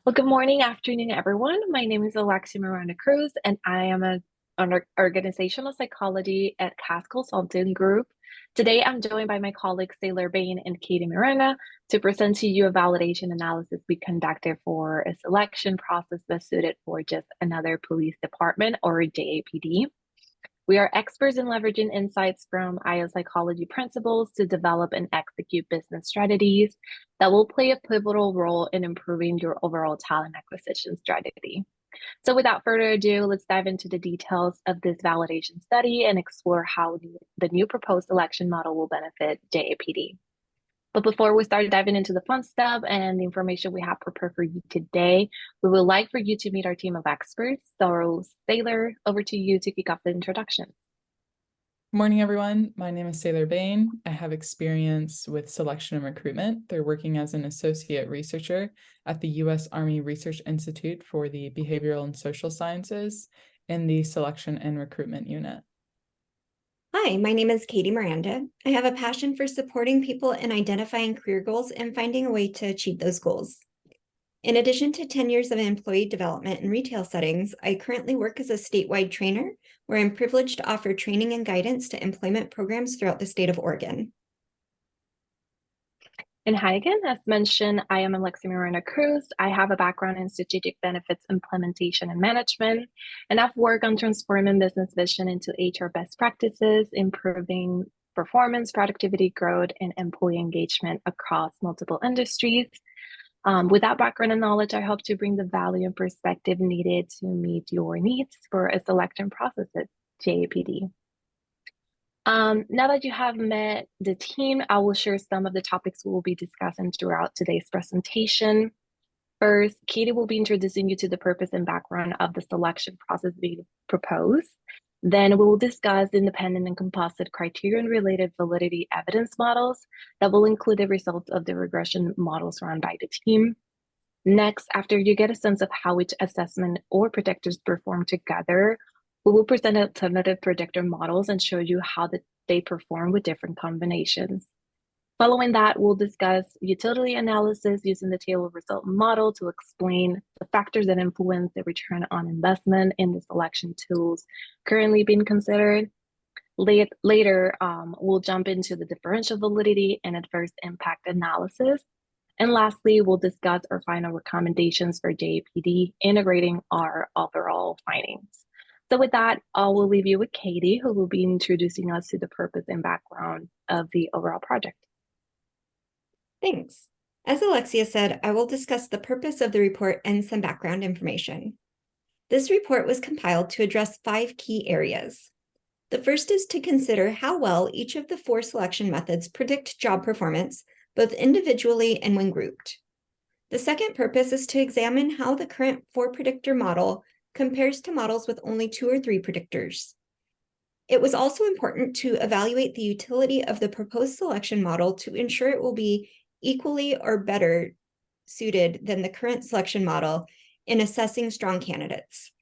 Well, good morning, afternoon, everyone. My name is Alexia Miranda Cruz, and I am an organizational psychology at KAS Consulting Group. Today, I'm joined by my colleagues Taylor Bain and Katie Miranda to present to you a validation analysis we conducted for a selection process that's suited for just another police department or JAPD. We are experts in leveraging insights from IO psychology principles to develop and execute business strategies that will play a pivotal role in improving your overall talent acquisition strategy. So, without further ado, let's dive into the details of this validation study and explore how the new proposed selection model will benefit JAPD. But before we start diving into the fun stuff and the information we have prepared for you today, we would like for you to meet our team of experts. So, Sailor, over to you to kick off the introduction. Good morning, everyone. My name is Taylor Bain. I have experience with selection and recruitment. They're working as an associate researcher at the U.S. Army Research Institute for the Behavioral and Social Sciences in the Selection and Recruitment Unit. Hi, my name is Katie Miranda. I have a passion for supporting people in identifying career goals and finding a way to achieve those goals. In addition to 10 years of employee development in retail settings, I currently work as a statewide trainer where I'm privileged to offer training and guidance to employment programs throughout the state of Oregon. And hi again, as mentioned, I am Alexia Miranda Cruz. I have a background in strategic benefits implementation and management, and I've worked on transforming business vision into HR best practices, improving performance, productivity, growth, and employee engagement across multiple industries. With that background and knowledge, I hope to bring the value and perspective needed to meet your needs for a selection process at JAPD. Now that you have met the team, I will share some of the topics we will be discussing throughout today's presentation. First, Katie will be introducing you to the purpose and background of the selection process being proposed. Then we will discuss independent and composite criterion-related validity evidence models that will include the results of the regression models run by the team. Next, after you get a sense of how each assessment or predictors perform together, we will present alternative predictor models and show you how they perform with different combinations. Following that, we'll discuss utility analysis using the table result model to explain the factors that influence the return on investment in the selection tools currently being considered. Later, we'll jump into the differential validity and adverse impact analysis. And lastly, we'll discuss our final recommendations for JAPD, integrating our overall findings. So with that, I will leave you with Katie, who will be introducing us to the purpose and background of the overall project. Thanks. As Alexia said, I will discuss the purpose of the report and some background information. This report was compiled to address 5 key areas. The first is to consider how well each of the 4 selection methods predict job performance, both individually and when grouped. The second purpose is to examine how the current 4-predictor model compares to models with only 2 or 3 predictors. It was also important to evaluate the utility of the proposed selection model to ensure it will be equally or better suited than the current selection model in assessing strong candidates.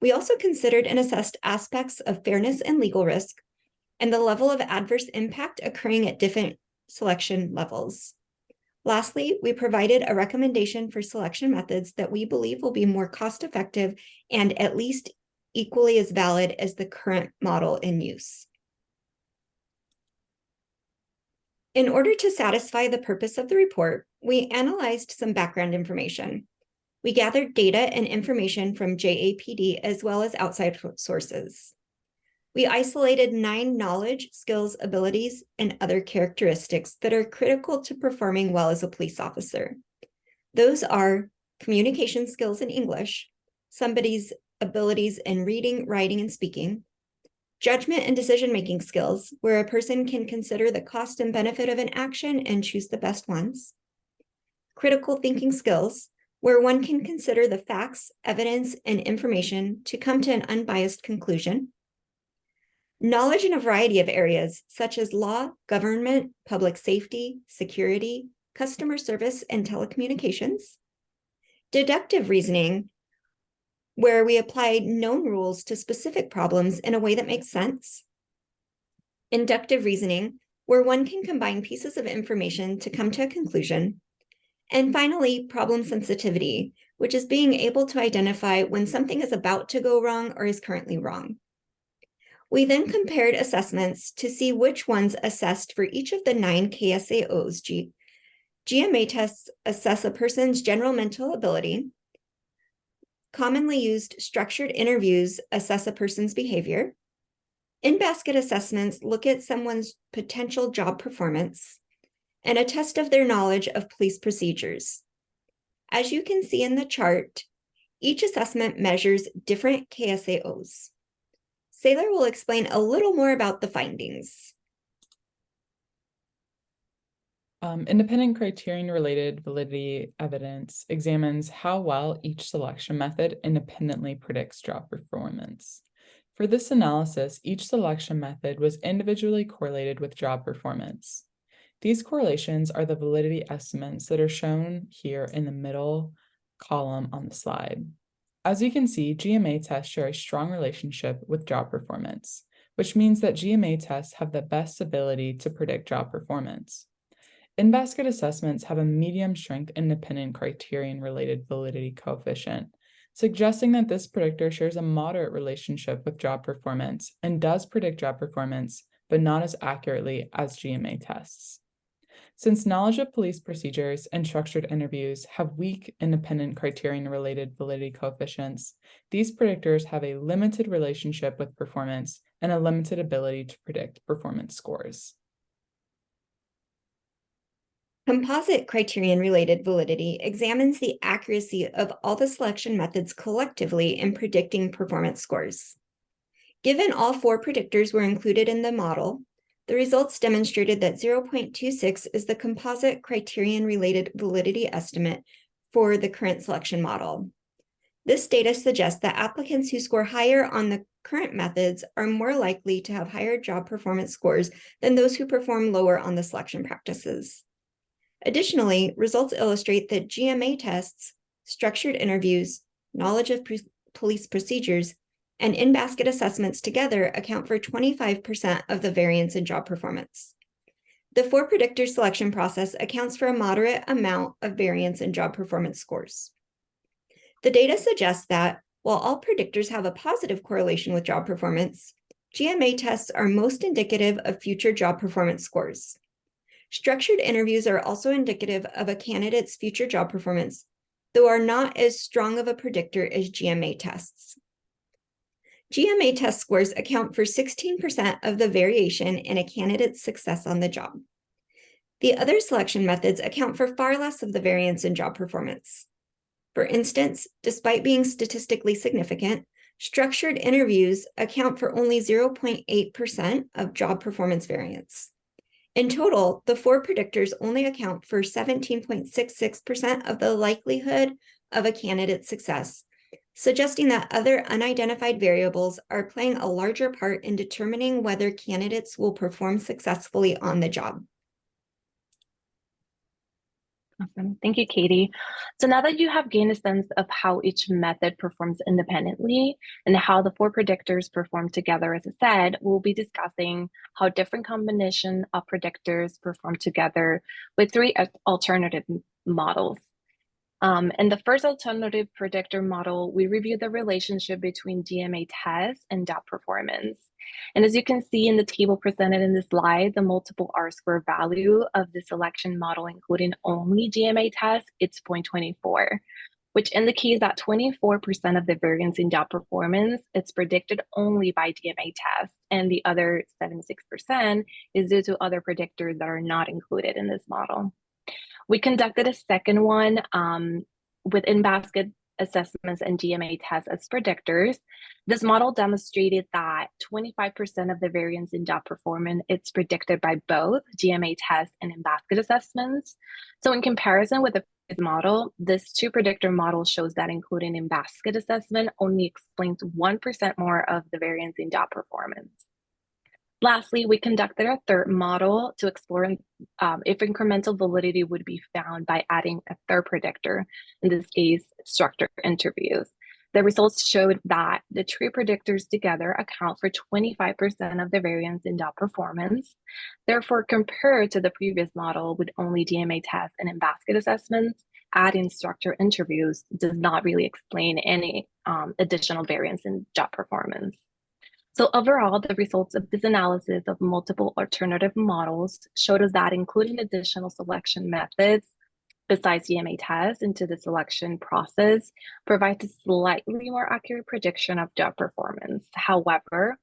We also considered and assessed aspects of fairness and legal risk and the level of adverse impact occurring at different selection levels. Lastly, we provided a recommendation for selection methods that we believe will be more cost-effective and at least equally as valid as the current model in use. In order to satisfy the purpose of the report, we analyzed some background information. We gathered data and information from JAPD as well as outside sources. We isolated 9 knowledge, skills, abilities, and other characteristics that are critical to performing well as a police officer. Those are communication skills in English, somebody's abilities in reading, writing, and speaking, judgment and decision-making skills, where a person can consider the cost and benefit of an action and choose the best ones, critical thinking skills, where one can consider the facts, evidence, and information to come to an unbiased conclusion, knowledge in a variety of areas, such as law, government, public safety, security, customer service, and telecommunications. Deductive reasoning, where we apply known rules to specific problems in a way that makes sense. Inductive reasoning, where one can combine pieces of information to come to a conclusion. And finally, problem sensitivity, which is being able to identify when something is about to go wrong or is currently wrong. We then compared assessments to see which ones assessed for each of the 9 KSAOs. GMA tests assess a person's general mental ability. Commonly used structured interviews assess a person's behavior. In-basket assessments look at someone's potential job performance, and a test of their knowledge of police procedures. As you can see in the chart, each assessment measures different KSAOs. Saylor will explain a little more about the findings. Independent criterion-related validity evidence examines how well each selection method independently predicts job performance. For this analysis, each selection method was individually correlated with job performance. These correlations are the validity estimates that are shown here in the middle column on the slide. As you can see, GMA tests share a strong relationship with job performance, which means that GMA tests have the best ability to predict job performance. In-basket assessments have a medium strength independent criterion-related validity coefficient, suggesting that this predictor shares a moderate relationship with job performance and does predict job performance, but not as accurately as GMA tests. Since knowledge of police procedures and structured interviews have weak independent criterion-related validity coefficients, these predictors have a limited relationship with performance and a limited ability to predict performance scores. Composite criterion-related validity examines the accuracy of all the selection methods collectively in predicting performance scores. Given all 4 predictors were included in the model, the results demonstrated that 0.26 is the composite criterion-related validity estimate for the current selection model. This data suggests that applicants who score higher on the current methods are more likely to have higher job performance scores than those who perform lower on the selection practices. Additionally, results illustrate that GMA tests, structured interviews, knowledge of police procedures, and in-basket assessments together account for 25% of the variance in job performance. The 4 predictor selection process accounts for a moderate amount of variance in job performance scores. The data suggests that, while all predictors have a positive correlation with job performance, GMA tests are most indicative of future job performance scores. Structured interviews are also indicative of a candidate's future job performance, though are not as strong of a predictor as GMA tests. GMA test scores account for 16% of the variation in a candidate's success on the job. The other selection methods account for far less of the variance in job performance. For instance, despite being statistically significant, structured interviews account for only 0.8% of job performance variance. In total, the 4 predictors only account for 17.66% of the likelihood of a candidate's success, suggesting that other unidentified variables are playing a larger part in determining whether candidates will perform successfully on the job. Awesome. Thank you, Katie. So now that you have gained a sense of how each method performs independently and how the 4 predictors perform together, as I said, we'll be discussing how different combination of predictors perform together with 3 alternative models. In the first alternative predictor model, we review the relationship between GMA tests and job performance. And as you can see in the table presented in this slide, the multiple R-square value of the selection model, including only GMA tests, it's 0.24, which indicates that 24% of the variance in job performance is predicted only by GMA tests, and the other 76% is due to other predictors that are not included in this model. We conducted a second one with in-basket assessments and GMA tests as predictors. This model demonstrated that 25% of the variance in job performance is predicted by both GMA tests and in-basket assessments. So in comparison with the model, this 2 predictor model shows that including in-basket assessment only explains 1% more of the variance in job performance. Lastly, we conducted a third model to explore if incremental validity would be found by adding a third predictor, in this case, structured interviews. The results showed that the three predictors together account for 25% of the variance in job performance. Therefore, compared to the previous model with only GMA tests and in-basket assessments, adding structured interviews does not really explain any additional variance in job performance. So overall, the results of this analysis of multiple alternative models showed us that including additional selection methods besides GMA tests into the selection process provides a slightly more accurate prediction of job performance. However,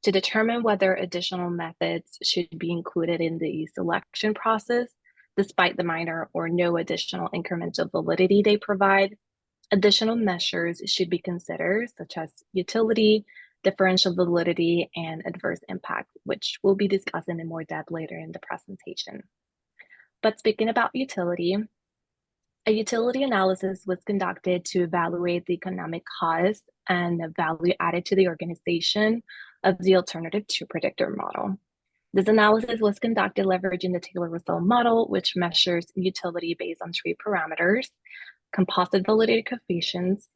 to determine whether additional methods should be included in the selection process, despite the minor or no additional incremental validity they provide, additional measures should be considered, such as utility, differential validity, and adverse impact, which we'll be discussing in more depth later in the presentation. But speaking about utility, a utility analysis was conducted to evaluate the economic cost and the value added to the organization of the alternative two predictor model. This analysis was conducted leveraging the Taylor-Russell model, which measures utility based on three parameters: composite validity coefficients,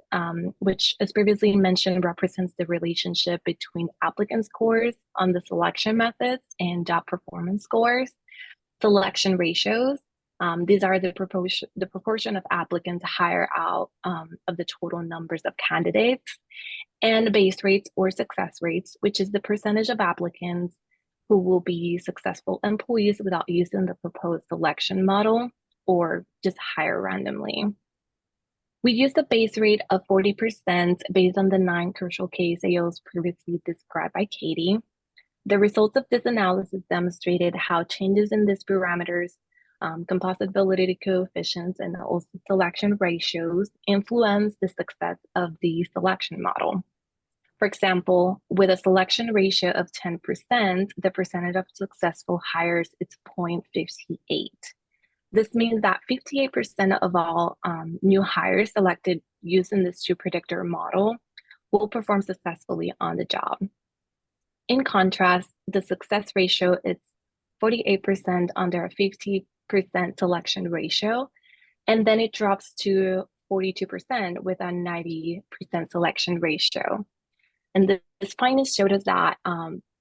which, as previously mentioned, represents the relationship between applicant scores on the selection methods and job performance scores; selection ratios, these are the proportion of applicants hired out of the total numbers of candidates; and base rates or success rates, which is the percentage of applicants who will be successful employees without using the proposed selection model or just hire randomly. We used a base rate of 40% based on the 9 crucial KSAOs previously described by Katie. The results of this analysis demonstrated how changes in these parameters, composite validity coefficients, and also selection ratios influence the success of the selection model. For example, with a selection ratio of 10%, the percentage of successful hires is 0.58. This means that 58% of all new hires selected using this two predictor model will perform successfully on the job. In contrast, the success ratio is 48% under a 50% selection ratio, and then it drops to 42% with a 90% selection ratio. And this findings showed us that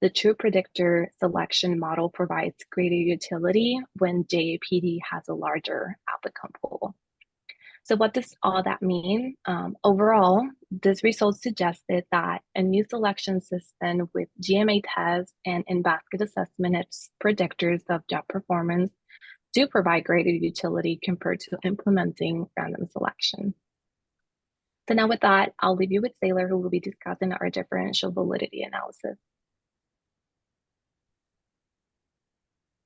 the true predictor selection model provides greater utility when JAPD has a larger applicant pool. So what does all that mean? Overall, this result suggested that a new selection system with GMA tests and in-basket assessment as predictors of job performance do provide greater utility compared to implementing random selection. So now with that, I'll leave you with Saylor, who will be discussing our differential validity analysis.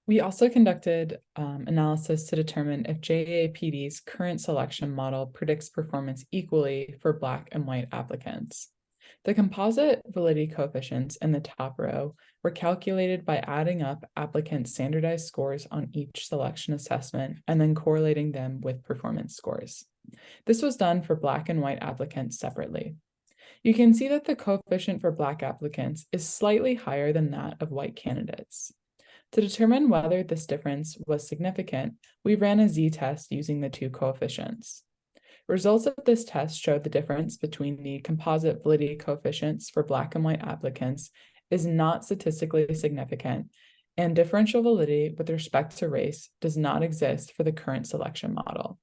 We also conducted analysis to determine if JAPD's current selection model predicts performance equally for Black and white applicants. The composite validity coefficients in the top row were calculated by adding up applicants' standardized scores on each selection assessment and then correlating them with performance scores. This was done for Black and white applicants separately. You can see that the coefficient for Black applicants is slightly higher than that of white candidates. To determine whether this difference was significant, we ran a z-test using the two coefficients. Results of this test showed the difference between the composite validity coefficients for Black and white applicants is not statistically significant, and differential validity with respect to race does not exist for the current selection model.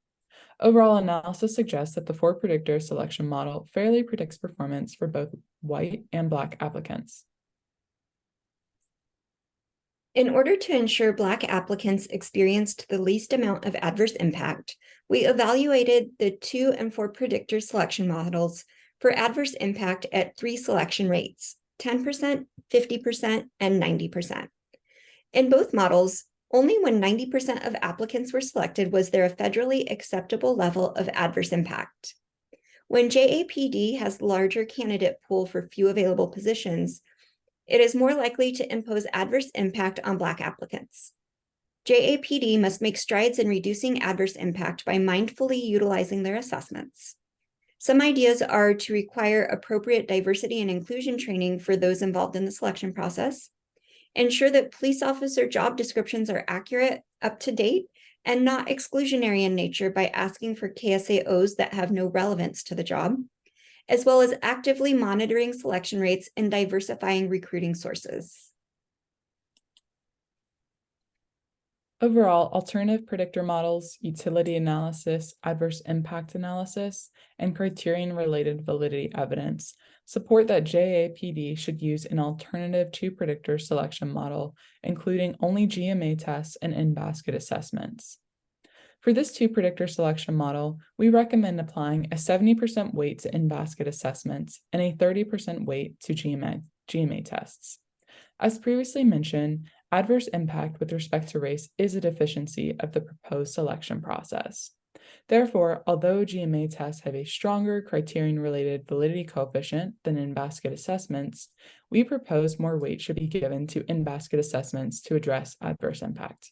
Overall analysis suggests that the 4-predictor selection model fairly predicts performance for both white and Black applicants. In order to ensure Black applicants experienced the least amount of adverse impact, we evaluated the 2 and 4 predictor selection models for adverse impact at 3 selection rates: 10%, 50%, and 90%. In both models, only when 90% of applicants were selected was there a federally acceptable level of adverse impact. When JAPD has larger candidate pool for few available positions, it is more likely to impose adverse impact on Black applicants. JAPD must make strides in reducing adverse impact by mindfully utilizing their assessments. Some ideas are to require appropriate diversity and inclusion training for those involved in the selection process, ensure that police officer job descriptions are accurate, up to date, and not exclusionary in nature by asking for KSAOs that have no relevance to the job, as well as actively monitoring selection rates and diversifying recruiting sources. Overall, alternative predictor models, utility analysis, adverse impact analysis, and criterion-related validity evidence support that JAPD should use an alternative to predictor selection model, including only GMA tests and in-basket assessments. For this two-predictor selection model, we recommend applying a 70% weight to in-basket assessments and a 30% weight to GMA tests. As previously mentioned, adverse impact with respect to race is a deficiency of the proposed selection process. Therefore, although GMA tests have a stronger criterion-related validity coefficient than in-basket assessments, we propose more weight should be given to in-basket assessments to address adverse impact.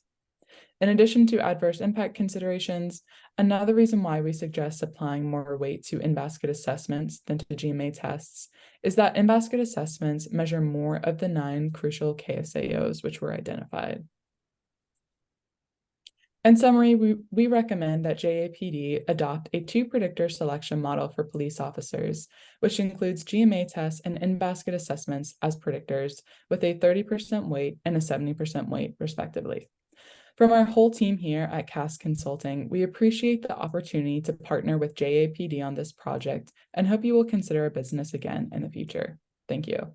In addition to adverse impact considerations, another reason why we suggest applying more weight to in-basket assessments than to GMA tests is that in-basket assessments measure more of the 9 crucial KSAOs which were identified. In summary, we recommend that JAPD adopt a two-predictor selection model for police officers, which includes GMA tests and in-basket assessments as predictors with a 30% weight and a 70% weight, respectively. From our whole team here at KAS Consulting, we appreciate the opportunity to partner with JAPD on this project and hope you will consider our business again in the future. Thank you.